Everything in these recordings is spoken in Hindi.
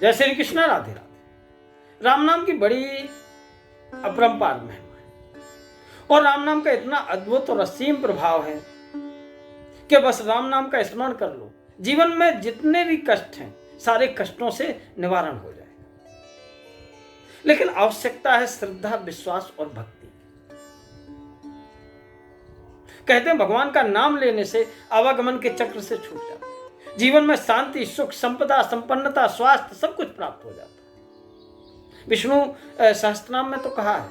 जय श्री कृष्ण, राधे राधे। राम नाम की बड़ी अपरंपार महिमा है और राम नाम का इतना अद्भुत और असीम प्रभाव है कि बस राम नाम का स्मरण कर लो, जीवन में जितने भी कष्ट हैं सारे कष्टों से निवारण हो जाएगा। लेकिन आवश्यकता है श्रद्धा, विश्वास और भक्ति। कहते हैं भगवान का नाम लेने से आवागमन के चक्र से छूट जाता है, जीवन में शांति, सुख, संपदा, संपन्नता, स्वास्थ्य सब कुछ प्राप्त हो जाता है। विष्णु सहस्त्रनाम में तो कहा है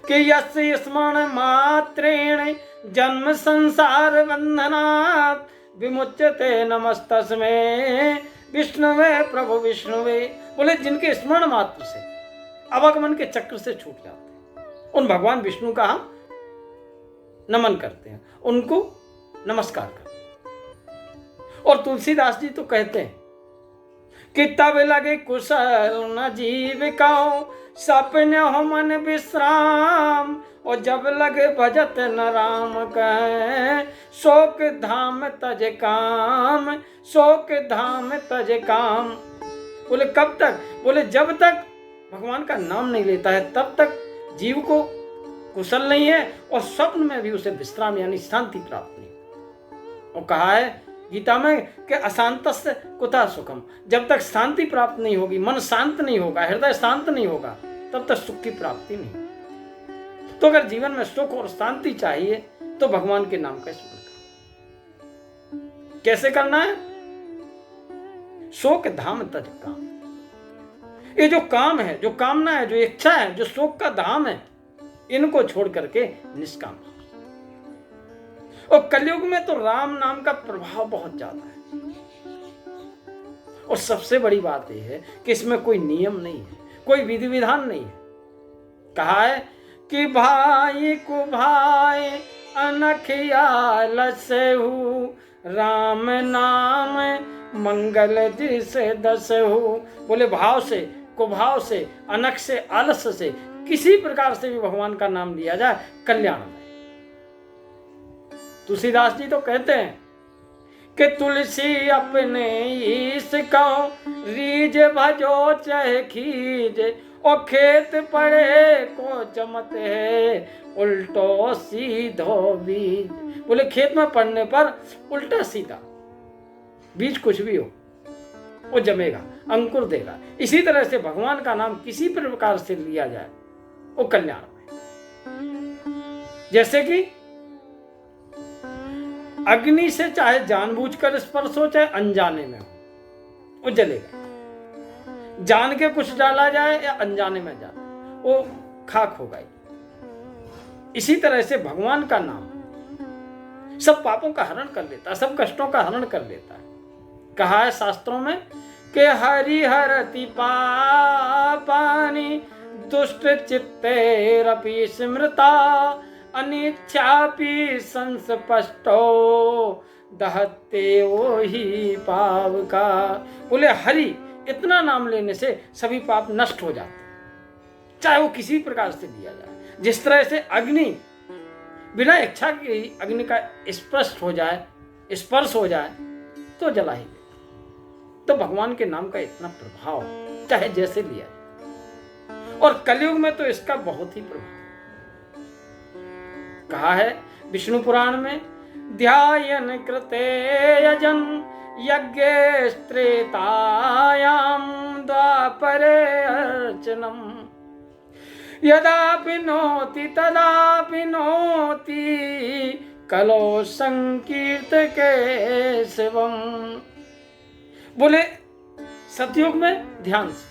कि यस्य स्मरण मात्रेण जन्म संसार बंधनात् विमुच्यते नमस्तस्मै विष्णुवे प्रभु विष्णुवे। बोले जिनके स्मरण मात्र से आवागमन के चक्र से छूट जाते हैं उन भगवान विष्णु का हम नमन करते हैं, उनको नमस्कार करते हैं। और तुलसीदास जी तो कहते हैं कि तब लगे कुशल न जीविकाओ सपने हो मन विश्राम, और जब लगे भजत न राम कहे शोक धाम तज काम, शोक धाम तज काम। बोले कब तक? बोले जब तक भगवान का नाम नहीं लेता है तब तक जीव को कुशल नहीं है और स्वप्न में भी उसे विश्राम यानी शांति प्राप्त नहीं। और कहा है गीता में कि अशांतस्य कुतः सुखम, जब तक शांति प्राप्त नहीं होगी, मन शांत नहीं होगा, हृदय शांत नहीं होगा, तब तक सुख की प्राप्ति नहीं। तो अगर जीवन में सुख और शांति चाहिए तो भगवान के नाम का स्मरण करो। कैसे करना है? शोक धाम तज काम। ये जो काम है, जो कामना है, जो इच्छा है, जो शोक का धाम है, इनको छोड़ करके निष्काम। और कलयुग में तो राम नाम का प्रभाव बहुत ज्यादा है। और सबसे बड़ी बात यह है कि इसमें कोई नियम नहीं है, कोई विधि विधान नहीं है। कहा है कि भाई को भाई अनखिया लसहु, राम नाम मंगल जिसे दसहु। बोले भाव से, कुभाव से, अनख से, आलस से, किसी प्रकार से भी भगवान का नाम लिया जाए कल्याण में। तुलसीदास जी तो कहते हैं कि तुलसी अपने इसको रीज भजो चाहे खीजे, और खेत पड़े को जमते है उल्टो सीधो बीज। बोले खेत में पड़ने पर उल्टा सीधा बीज कुछ भी हो वो जमेगा, अंकुर देगा। इसी तरह से भगवान का नाम किसी प्रकार से लिया जाए वो कल्याण में। जैसे कि अग्नि से चाहे जानबूझकर स्पर्श हो चाहे अनजाने में हो वो जलेगा, जान के कुछ डाला जाए या अनजाने में जाए वो खाक होगा। इसी तरह से भगवान का नाम सब पापों का हरण कर लेता है, सब कष्टों का हरण कर लेता है। कहा है शास्त्रों में कि हरिहरति पापानि दुष्ट चित्तेरपि स्मृता, अनिच्छापि संस्पष्टो दहते ओहि पावका। बोले हरि इतना नाम लेने से सभी पाप नष्ट हो जाते, चाहे वो किसी प्रकार से दिया जाए। जिस तरह से अग्नि बिना इच्छा की अग्नि का स्पर्श हो जाए तो जला ही दे। तो भगवान के नाम का इतना प्रभाव चाहे जैसे लिया जाए, और कलयुग में तो इसका बहुत ही प्रभाव। कहा है विष्णु पुराण में ध्यायन कृते यजन यज्ञ त्रेतायाम द्वापरे अर्चनम, यदा पिनोति तदा पिनोति कलो संकीर्तके शिवम। बोले सतयुग में ध्यान से,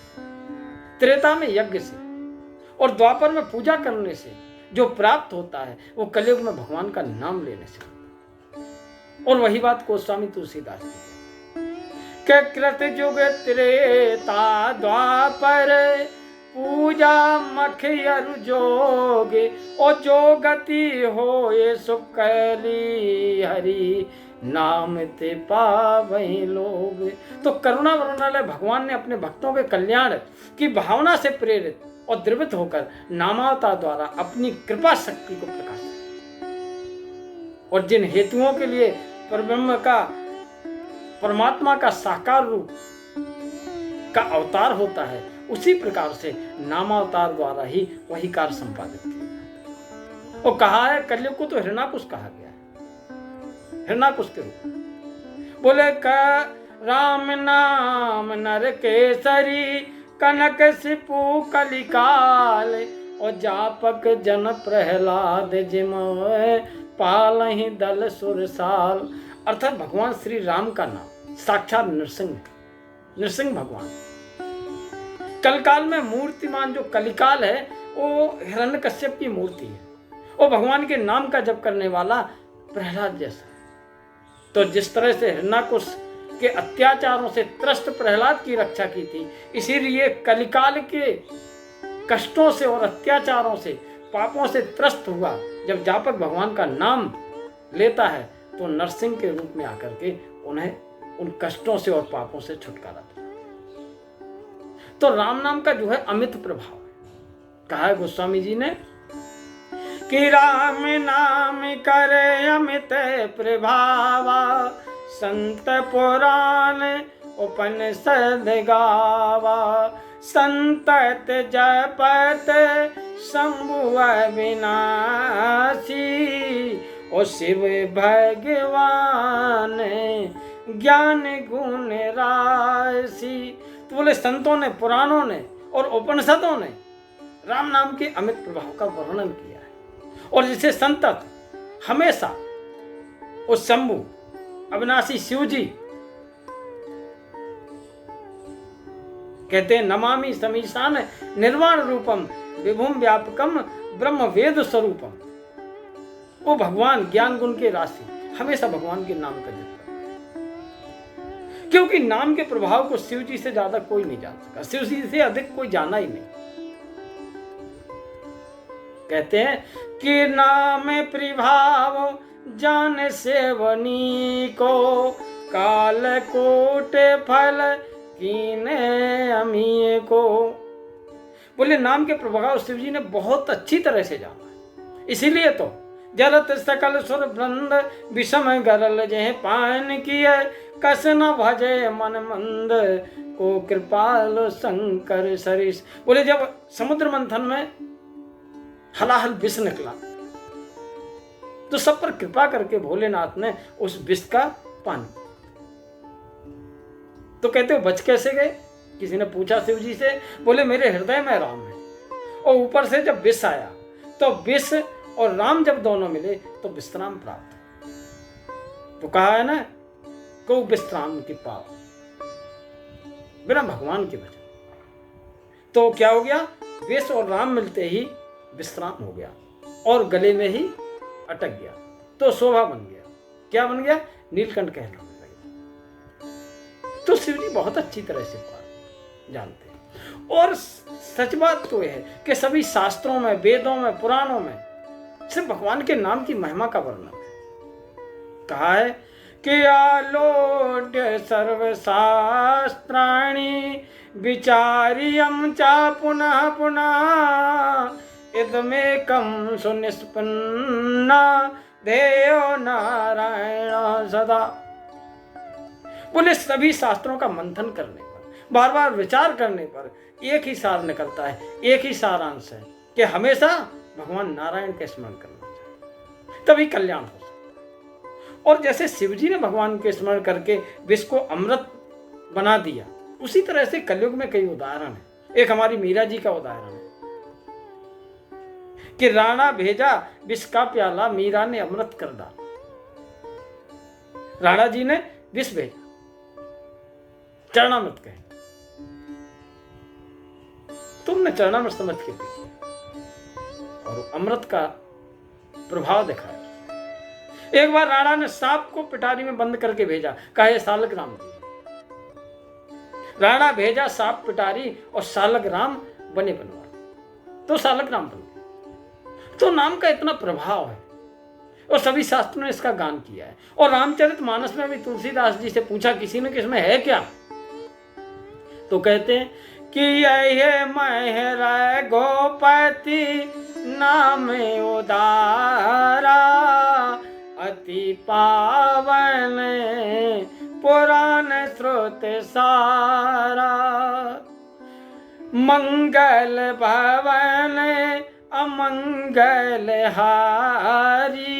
त्रेता में यज्ञ से, और द्वापर में पूजा करने से जो प्राप्त होता है वो कलयुग में भगवान का नाम लेने से। और वही बात गोस्वामी तुलसीदास के कृत युग त्रेता द्वापर पूजा मख अरु जोग, और जो गति हो ये सुकली हरि नाम ते पावै लोग। तो करुणा वरुणालय भगवान ने अपने भक्तों के कल्याण की भावना से प्रेरित और द्रवित होकर नामावतार द्वारा अपनी कृपा शक्ति को प्रकाशित, और जिन हेतुओं के लिए परब्रह्म का, परमात्मा का साकार रूप का अवतार होता है, उसी प्रकार से नामावतार द्वारा ही वही कार्य संपादित किया। और कहा है कलयुग को तो हिरण्याकुश कहा गया है, हिरण्याकुश के रूप में। बोले का राम नाम नर केसरी, कनक सिपु कलिकाल, और जापक जन प्रहलाद जिम पालहि दल सुरसाल। अर्थात भगवान श्री राम का नाम साक्षात नृसिंह, नृसिंह भगवान। कलकाल में मूर्तिमान जो कलिकाल है वो हिरण्यकश्यप की मूर्ति है, और भगवान के नाम का जप करने वाला प्रहलाद जैसा है। तो जिस तरह से हिरण्याकुश के अत्याचारों से त्रस्त प्रहलाद की रक्षा की थी, इसीलिए कलिकाल के कष्टों से और अत्याचारों से, पापों से त्रस्त हुआ जब जापक भगवान का नाम लेता है, तो नरसिंह के रूप में आकर के उन्हें उन कष्टों से और पापों से छुटकारा दिया। तो राम नाम का जो है अमित प्रभाव है। कहा है गोस्वामी जी ने कि राम नाम करे अमित प्रभावा, संत पुराण उपनिषद गावा, संतत जपत शंभु अविनाशी, ओ शिव भगवान ज्ञान गुण राशि। तो बोले संतों ने, पुराणों ने और उपनिषदों ने राम नाम के अमित प्रभाव का वर्णन किया है, और जिसे संतत हमेशा उस शंभु अविनाशी शिव जी कहते हैं नमामि समीशान निर्वाण रूपम विभुम व्यापकम ब्रह्म वेद स्वरूपम। वो भगवान ज्ञान गुण के राशि, हमेशा भगवान के नाम का जिक्र, क्योंकि नाम के प्रभाव को शिव जी से ज्यादा कोई नहीं जान सका, शिव जी से अधिक कोई जाना ही नहीं। कहते हैं कि नाम प्रभाव जान सेवनी को, काल कोट फल कीने अमीय को। बोले नाम के प्रभाव शिव जी ने बहुत अच्छी तरह से जाना है, इसीलिए तो जलत सकल सुर वृंद विषम गरल जय पान किए, कस न भजे मन मंद को कृपाल शंकर सरिस। बोले जब समुद्र मंथन में हलाहल विष निकला, तो सब पर कृपा करके भोलेनाथ ने उस विष का पान। तो कहते हो बच कैसे गए? किसी ने पूछा शिव जी से, बोले मेरे हृदय में राम है, और ऊपर से जब विष आया तो विष और राम जब दोनों मिले तो विश्राम प्राप्त। तो कहा है ना को विश्राम की पाव बिना भगवान के वजह। तो क्या हो गया? विष और राम मिलते ही विश्राम हो गया और गले में ही अटक गया, तो शोभा बन गया। क्या बन गया? नीलकंठ कहलाने लगे। तो शिव जी बहुत अच्छी तरह से जानते हैं। और सच बात तो यह है कि सभी शास्त्रों में, वेदों में, पुराणों में सिर्फ भगवान के नाम की महिमा का वर्णन है। कहा है कि आलोड्य सर्वशास्त्राणि विचार्यं च पुनः पुनः इदमेकं सुनिष्पन्ना ध्येयो नारायण सदा। बोले सभी शास्त्रों का मंथन करने पर, बार बार विचार करने पर एक ही सार निकलता है, एक ही सारांश है कि हमेशा भगवान नारायण का स्मरण करना चाहिए, तभी कल्याण हो सकता। और जैसे शिव जी ने भगवान के स्मरण करके विष को अमृत बना दिया, उसी तरह से कलयुग में कई उदाहरण है। एक हमारी मीरा जी का उदाहरण है कि राणा भेजा विष का प्याला, मीरा ने अमृत कर डाला। राणा जी ने विष भेजा, चरणामृत कहे, तुमने चरणामृत समझ के पी और अमृत का प्रभाव दिखाया। एक बार राणा ने सांप को पिटारी में बंद करके भेजा, कहा यह सालक राम जी। राणा भेजा सांप पिटारी और सालक राम बने बनवार, तो सालक राम बन गए। तो नाम का इतना प्रभाव है और सभी शास्त्रों ने इसका गान किया है। और रामचरितमानस में भी तुलसीदास जी से पूछा किसी ने कि इसमें है क्या, तो कहते हैं कि यह महर गोपति नाम उदारा, अति पावन पुराण स्रोत सारा। मंगल भवन अमंगल हारी,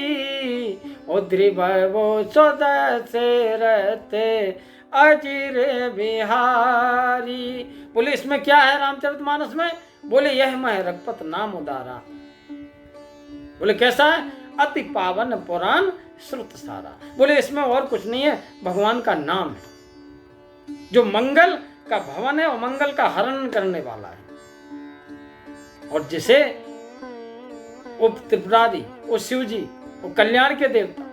उद्रिभवो सुदशरथ अजिर बिहारी। बोले इसमें क्या है रामचरितमानस में? बोले यह मैं रघुपत नाम उदारा। बोले कैसा है? अति पावन पुराण श्रुत सारा। बोले इसमें और कुछ नहीं है, भगवान का नाम है जो मंगल का भवन है और मंगल का हरण करने वाला है, और जिसे वो त्रिपुरारी, वो शिव जी, वो कल्याण के देवता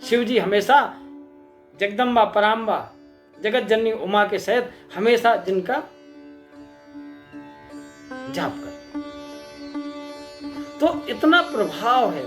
शिव जी हमेशा जगदम्बा पराम्बा जगत जननी उमा के सहित हमेशा जिनका जाप करते, तो इतना प्रभाव है